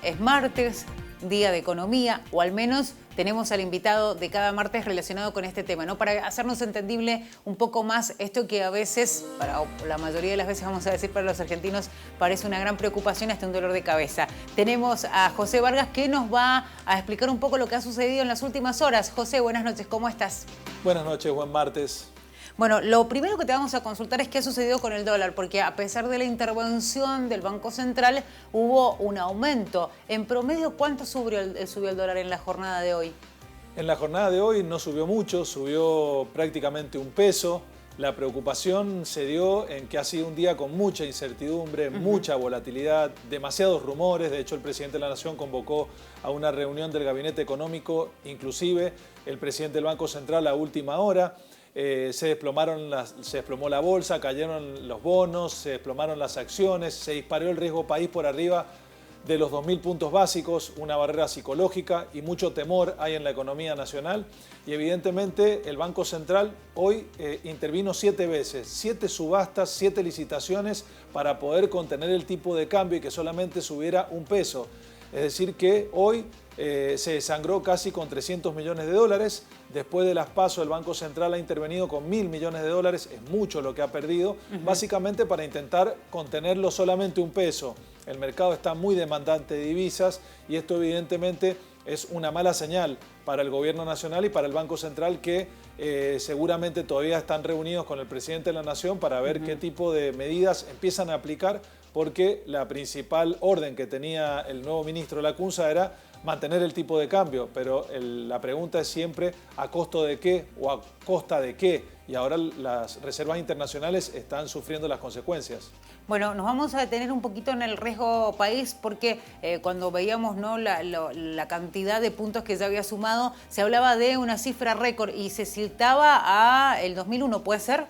es martes, día de economía, o al menos tenemos al invitado de cada martes relacionado con este tema, ¿no? Para hacernos entendible un poco más esto que a veces, para la mayoría de las veces vamos a decir para los argentinos, parece una gran preocupación, hasta un dolor de cabeza. Tenemos a José Vargas que nos va a explicar un poco lo que ha sucedido en las últimas horas. José, buenas noches, ¿cómo estás? Buenas noches, buen martes. Bueno, lo primero que te vamos a consultar es qué ha sucedido con el dólar, porque a pesar de la intervención del Banco Central hubo un aumento. En promedio, ¿cuánto subió el dólar en la jornada de hoy? En la jornada de hoy no subió mucho, subió prácticamente un peso. La preocupación se dio en que ha sido un día con mucha incertidumbre, mucha volatilidad, demasiados rumores. De hecho, el presidente de la Nación convocó a una reunión del Gabinete Económico, inclusive el presidente del Banco Central a última hora. Se desplomó la bolsa, cayeron los bonos, se desplomaron las acciones, se disparó el riesgo país por arriba de los 2.000 puntos básicos, una barrera psicológica y mucho temor hay en la economía nacional. Y evidentemente el Banco Central hoy intervino 7 veces, 7 subastas, 7 licitaciones para poder contener el tipo de cambio y que solamente subiera un peso. Es decir que hoy se desangró casi con 300 millones de dólares. Después de las PASO el Banco Central ha intervenido con 1.000 millones de dólares, es mucho lo que ha perdido, básicamente para intentar contenerlo solamente un peso. El mercado está muy demandante de divisas y esto evidentemente es una mala señal para el gobierno nacional y para el Banco Central que seguramente todavía están reunidos con el presidente de la Nación para ver qué tipo de medidas empiezan a aplicar, porque la principal orden que tenía el nuevo ministro Lacunza era mantener el tipo de cambio, pero la pregunta es siempre a costo de qué o a costa de qué, y ahora las reservas internacionales están sufriendo las consecuencias. Bueno, nos vamos a detener un poquito en el riesgo país porque cuando veíamos, ¿no?, la cantidad de puntos que ya había sumado, se hablaba de una cifra récord y se citaba a el 2001, ¿puede ser?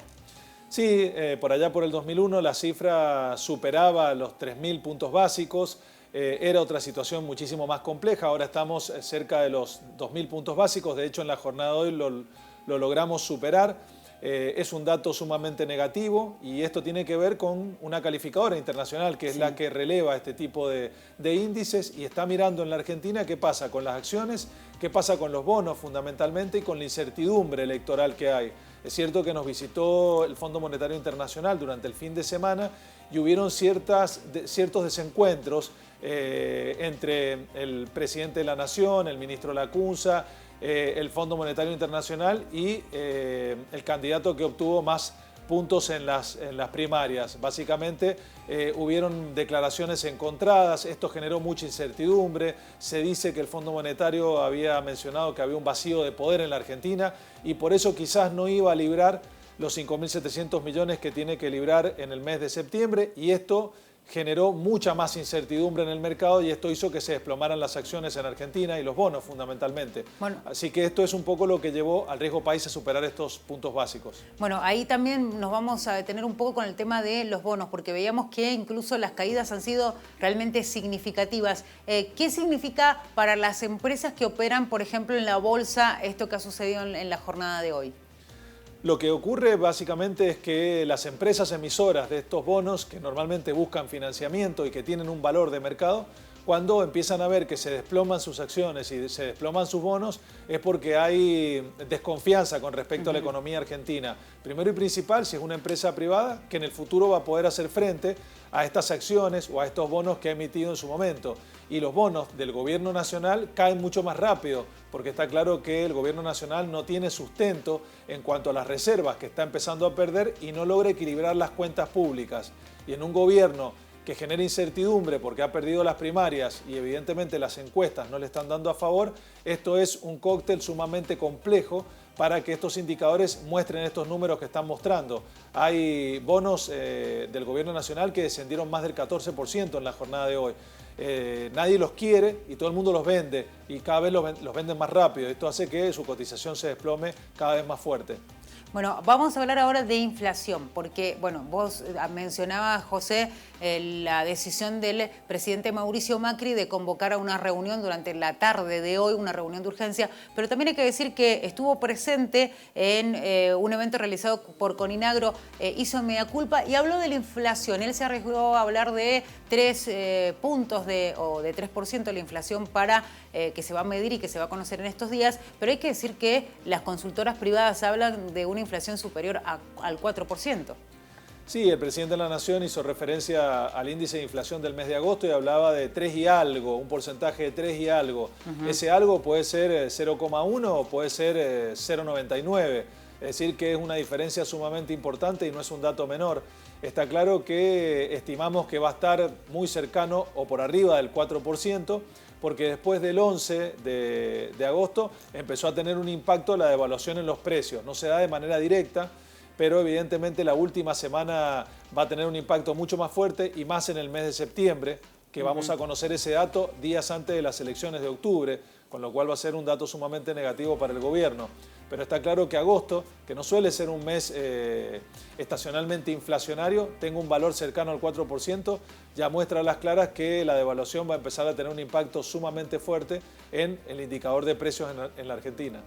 Sí, por allá por el 2001 la cifra superaba los 3.000 puntos básicos. Era otra situación muchísimo más compleja. Ahora estamos cerca de los 2.000 puntos básicos. De hecho, en la jornada de hoy lo logramos superar. Es un dato sumamente negativo y esto tiene que ver con una calificadora internacional que es la que releva este tipo de índices y está mirando en la Argentina qué pasa con las acciones, qué pasa con los bonos fundamentalmente y con la incertidumbre electoral que hay. Es cierto que nos visitó el Fondo Monetario Internacional durante el fin de semana y hubieron ciertos desencuentros entre el presidente de la Nación, el ministro Lacunza, el Fondo Monetario Internacional y el candidato que obtuvo más puntos en las primarias. Básicamente hubieron declaraciones encontradas, esto generó mucha incertidumbre, se dice que el Fondo Monetario había mencionado que había un vacío de poder en la Argentina y por eso quizás no iba a librar los 5.700 millones que tiene que librar en el mes de septiembre y esto generó mucha más incertidumbre en el mercado y esto hizo que se desplomaran las acciones en Argentina y los bonos fundamentalmente. Bueno, así que esto es un poco lo que llevó al riesgo país a superar estos puntos básicos. Bueno, ahí también nos vamos a detener un poco con el tema de los bonos, porque veíamos que incluso las caídas han sido realmente significativas. ¿Qué significa para las empresas que operan, por ejemplo, en la bolsa, esto que ha sucedido en la jornada de hoy? Lo que ocurre básicamente es que las empresas emisoras de estos bonos, que normalmente buscan financiamiento y que tienen un valor de mercado, cuando empiezan a ver que se desploman sus acciones y se desploman sus bonos, es porque hay desconfianza con respecto a la economía argentina. Primero y principal, si es una empresa privada, que en el futuro va a poder hacer frente a estas acciones o a estos bonos que ha emitido en su momento. Y los bonos del gobierno nacional caen mucho más rápido, porque está claro que el gobierno nacional no tiene sustento en cuanto a las reservas que está empezando a perder y no logra equilibrar las cuentas públicas. Y en un gobierno que genera incertidumbre porque ha perdido las primarias y evidentemente las encuestas no le están dando a favor, esto es un cóctel sumamente complejo para que estos indicadores muestren estos números que están mostrando. Hay bonos del gobierno nacional que descendieron más del 14% en la jornada de hoy. Nadie los quiere y todo el mundo los vende y cada vez los venden más rápido. Esto hace que su cotización se desplome cada vez más fuerte. Bueno, vamos a hablar ahora de inflación, porque, bueno, vos mencionabas, José, la decisión del presidente Mauricio Macri de convocar a una reunión durante la tarde de hoy, una reunión de urgencia, pero también hay que decir que estuvo presente en un evento realizado por Coninagro, hizo mea culpa y habló de la inflación. Él se arriesgó a hablar de 3 puntos o de 3% de la inflación para que se va a medir y que se va a conocer en estos días, pero hay que decir que las consultoras privadas hablan de una inflación superior al 4%. Sí, el presidente de la Nación hizo referencia al índice de inflación del mes de agosto y hablaba de 3 y algo, un porcentaje de 3 y algo. Ese algo puede ser 0,1 o puede ser 0,99. Es decir, que es una diferencia sumamente importante y no es un dato menor. Está claro que estimamos que va a estar muy cercano o por arriba del 4%, porque después del 11 de agosto empezó a tener un impacto la devaluación en los precios. No se da de manera directa, pero evidentemente la última semana va a tener un impacto mucho más fuerte y más en el mes de septiembre, que vamos a conocer ese dato días antes de las elecciones de octubre, con lo cual va a ser un dato sumamente negativo para el gobierno. Pero está claro que agosto, que no suele ser un mes estacionalmente inflacionario, tenga un valor cercano al 4%, ya muestra a las claras que la devaluación va a empezar a tener un impacto sumamente fuerte en el indicador de precios en la Argentina.